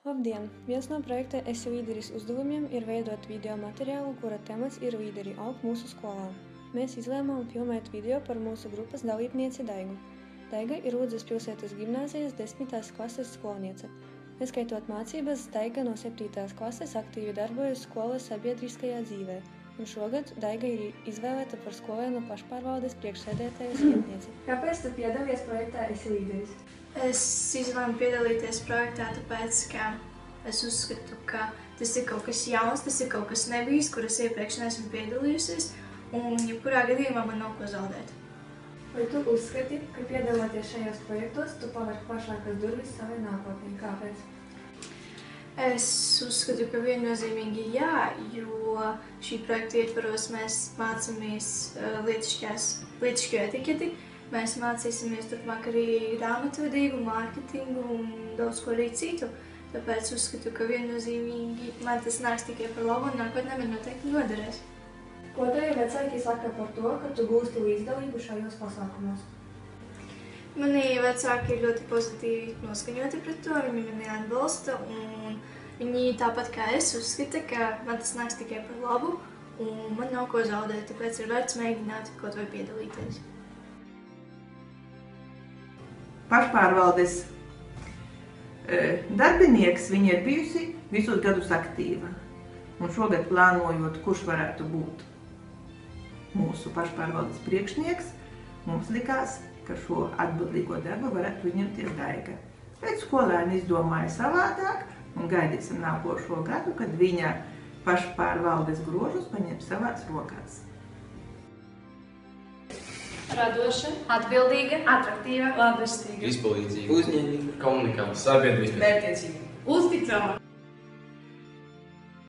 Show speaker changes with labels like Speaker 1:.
Speaker 1: Labdien! Viens no projekta Esi līderis uzdevumiem ir veidot video materiālu, kura temats ir līderi augt mūsu skolā. Mēs izlēmām filmēt video par mūsu grupas dalībnieci Daigu. Daiga ir Ludzas pilsētas gimnāzijas 10. klases skolniece. Neskaitot mācības, Daiga no 7. klases aktīvi darbojas skolas sabiedriskajā dzīvē, un šogad Daiga ir izvēlēta par skolēnu pašpārvaldes priekšsēdētājas vietnieci. Kāpēc tu piedalies projektā Esi līderis?
Speaker 2: Es izlēmu piedalīties projektā, tāpēc, ka es uzskatu, ka tas ir kaut kas jauns, tas ir kaut kas nebijis, kur es iepriekš neesmu piedalījusies, un jebkurā gadījumā man nav ko zaudēt.
Speaker 1: Vai tu uzskati, ka piedaloties šajos projektos, tu pavari plašākas durvis savai nākotnē? Kāpēc?
Speaker 2: Es uzskatu, ka viennozīmīgi jā, jo šī projekta ietvaros mēs mācāmies lietišķo etiketi. Mēs mācīsimies turpmāk arī grāmatvedību, mārketingu un daudz ko arī citu. Tāpēc uzskatu, ka viennozīmīgi man tas nāks tikai par labu un nākotnē man noteikti noderēs.
Speaker 1: Ko tev vecāki saka par to, ka tu gūsti līdzdalību šajos pasākumos?
Speaker 2: Mani vecāki ir ļoti pozitīvi noskaņoti pret to, viņi mani atbalsta un viņi tāpat kā es uzskata, ka man tas nāks tikai par labu un man nav ko zaudēt, tāpēc ir vērts mēģināt kaut vai piedalīties.
Speaker 3: Pašpārvaldes darbinieks, viņa ir bijusi visus gadus aktīva. Un šogad plānojot, kurš varētu būt mūsu pašpārvaldes priekšnieks, mums likās, ka šo atbildīgo darbu varētu uzņemties Daiga. Pēc skolēni izdomāja savādāk un gaidīsim nākošo gadu, kad viņa pašpārvaldes grožus paņem savās rokās.
Speaker 4: Radoša, atbildīga,
Speaker 5: atraktīva,
Speaker 4: labestīga,
Speaker 5: izpalīdzīga, uzņēmīga, komunikācija, sabiedrība,
Speaker 4: mērķtiecīga, uzticama.